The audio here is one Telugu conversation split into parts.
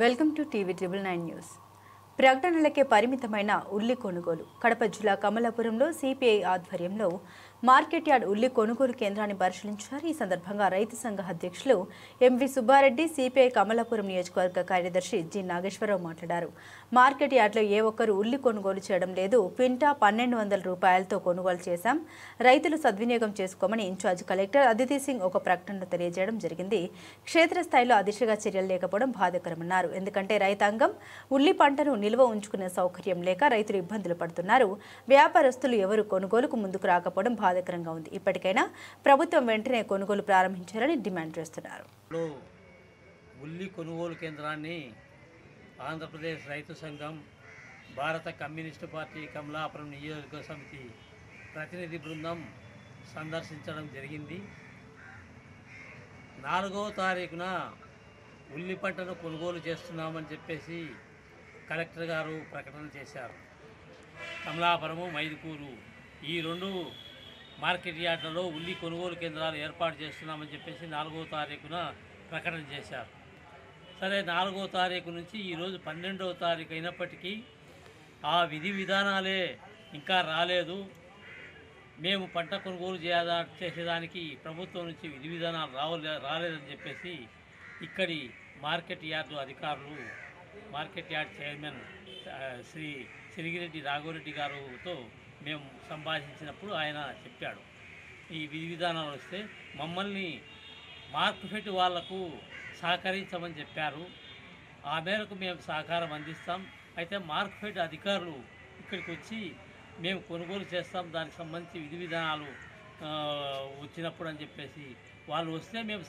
Welcome to TV 999 news. ప్రకటనలకే పరిమితమైన ఉల్లి కొనుగోలు. కడప జిల్లా కమలాపురంలో సిపిఐ ఆధ్వర్యంలో మార్కెట్ యార్డ్ ఉల్లి కొనుగోలు కేంద్రాన్ని పరిశీలించారు. ఈ సందర్భంగా రైతు సంఘ అధ్యక్షులు ఎంవి సుబ్బారెడ్డి, సిపిఐ కమలాపురం నియోజకవర్గ కార్యదర్శి జి నాగేశ్వరరావు మాట్లాడారు. మార్కెట్ యార్డ్లో ఏ ఒక్కరు ఉల్లి కొనుగోలు చేయడం లేదు. క్వింటా 1200 రూపాయలతో కొనుగోలు చేశాం. రైతులు సద్వినియోగం చేసుకోమని ఇన్ఛార్జ్ కలెక్టర్ అదితి సింగ్ ఒక ప్రకటనలో తెలియజేయడం జరిగింది. క్షేత్రస్థాయిలో ఆ దిశగా చర్యలు లేకపోవడం బాధాకరమన్నారు. ఎందుకంటే రైతాంగం ఉల్లి పంటను నిల్వ ఉంచుకునే సౌకర్యం లేక రైతులు ఇబ్బందులు పడుతున్నారు. వ్యాపారస్తులు ఎవరు కొనుగోలుకు ముందుకు రాకపోవడం బాధాకరంగా ఉంది. ఇప్పటికైనా ప్రభుత్వం వెంటనే కొనుగోలు ప్రారంభించాలని డిమాండ్ చేస్తున్నారు. ఉల్లి కొనుగోలు కేంద్రాన్ని ఆంధ్రప్రదేశ్ రైతు సంఘం, భారత కమ్యూనిస్టు పార్టీ కమలాపురం నియోజకవర్గ సమితి ప్రతినిధి బృందం సందర్శించడం జరిగింది. 4వ తారీఖున ఉల్లి పంటను కొనుగోలు చేస్తున్నామని చెప్పేసి కలెక్టర్ గారు ప్రకటన చేశారు. కమలాపురము, మైదుకూరు ఈ 2 మార్కెట్ యార్డ్లలో ఉల్లి కొనుగోలు కేంద్రాలు ఏర్పాటు చేస్తున్నామని చెప్పేసి 4వ తారీఖున ప్రకటన చేశారు. సరే, 4వ తారీఖు నుంచి ఈరోజు 12వ తారీఖు అయినప్పటికీ ఆ విధి విధానాలే ఇంకా రాలేదు. మేము పంట కొనుగోలు చేసేదానికి ప్రభుత్వం నుంచి విధి విధానాలు రాలేదని చెప్పేసి ఇక్కడి మార్కెట్ యార్డు అధికారులు, market yard chairman Shri Sirigireddy Raghavareddy గారితో మేము సంభాషించినప్పుడు ఆయన చెప్పాడు, ఈ విధి విధానాలు వస్తే మమ్మల్ని మార్కెట్ వాళ్లకు సహకరించమని చెప్పారు. ఆ మేరకు మేము సహకారం అందిస్తాం. అయితే మార్కెట్ అధికారులు ఇక్కడికి వచ్చి మేము కొనుగోలు చేస్తాం, దానికి సంబంధించి విధి విధానాలు వచ్చినప్పుడు అని చెప్పేసి వాళ్ళు వస్తే మేము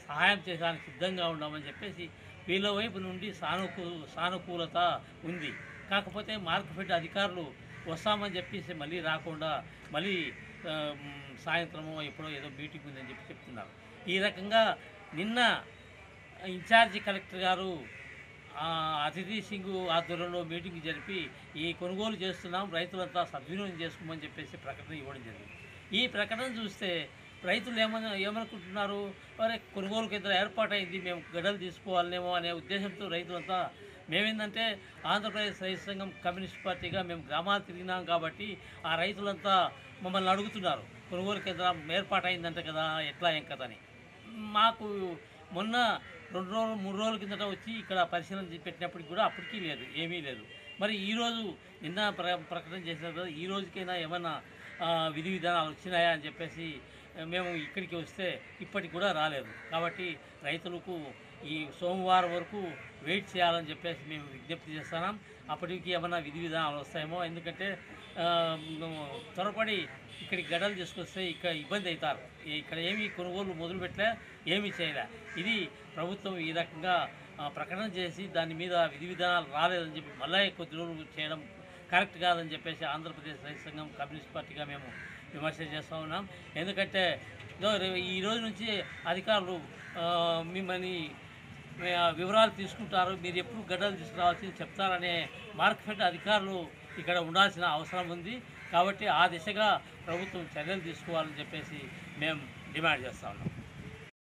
సహాయం చేయడానికి సిద్ధంగా ఉన్నామని చెప్పేసి వీళ్ళ వైపు నుండి సానుకూలత ఉంది. కాకపోతే మార్కెట్ అధికారులు వస్తామని చెప్పేసి మళ్ళీ రాకుండా మళ్ళీ సాయంత్రమో ఎప్పుడో ఏదో మీటింగ్ ఉందని చెప్పి చెప్తున్నారు. ఈ రకంగా నిన్న ఇన్ఛార్జి కలెక్టర్ గారు అతిథి సింగ్ ఆధ్వర్యంలో మీటింగ్ జరిపి ఈ కొనుగోలు చేస్తున్నాం, రైతులంతా సద్వినియోగం చేసుకోమని చెప్పేసి ప్రకటన ఇవ్వడం జరిగింది. ఈ ప్రకటన చూస్తే రైతులు ఏమనుకుంటున్నారు, మరి కొనుగోలు కేంద్రం ఏర్పాటైంది, మేము గడలు తీసుకోవాలనేమో అనే ఉద్దేశంతో రైతులంతా, మేమేందంటే ఆంధ్రప్రదేశ్ రైతు సంఘం కమ్యూనిస్ట్ పార్టీగా మేము గ్రామాలు తిరిగినాం కాబట్టి ఆ రైతులంతా మమ్మల్ని అడుగుతున్నారు, కొనుగోలు కేంద్రం ఏర్పాటైందంటే కదా, ఎట్లా ఏం కదా అని. మాకు మొన్న 2 రోజులు 3 రోజుల కిందట వచ్చి ఇక్కడ పరిశీలన పెట్టినప్పటికి కూడా అప్పటికీ లేదు, ఏమీ లేదు. మరి ఈరోజు నిన్న ప్రకటన చేసిన కదా, ఈ రోజుకైనా ఏమన్నా విధి విధానాలు వచ్చినాయా అని చెప్పేసి మేము ఇక్కడికి వస్తే ఇప్పటికి కూడా రాలేదు. కాబట్టి రైతులకు ఈ సోమవారం వరకు వెయిట్ చేయాలని చెప్పేసి మేము విజ్ఞప్తి చేస్తున్నాం. అప్పటికి ఏమైనా విధి విధానాలు వస్తాయేమో, ఎందుకంటే త్వరపడి ఇక్కడికి గడలు తీసుకొస్తే ఇక్కడ ఇబ్బంది అవుతారు. ఇక్కడ ఏమీ కొనుగోలు మొదలుపెట్టలే, ఏమీ చేయలే. ఇది ప్రభుత్వం ఈ రకంగా ప్రకటన చేసి దాని మీద విధి విధానాలు రాలేదని చెప్పి మళ్ళీ కొద్ది రోజులు చేయడం కరెక్ట్ కాదని చెప్పేసి ఆంధ్రప్రదేశ్ రైతు సంఘం కమ్యూనిస్ట్ పార్టీగా మేము విమర్శ చేస్తూ ఉన్నాం. ఎందుకంటే ఈ రోజు నుంచి అధికారులు మిమ్మల్ని వివరాలు తీసుకుంటారు, మీరు ఎప్పుడు గడ్డలు తీసుకురావాల్సింది చెప్తారనే మార్కెట్ అధికారులు ఇక్కడ ఉండాల్సిన అవసరం ఉంది. కాబట్టి ఆ దిశగా ప్రభుత్వం చర్యలు తీసుకోవాలని చెప్పేసి మేము డిమాండ్ చేస్తూ ఉన్నాం.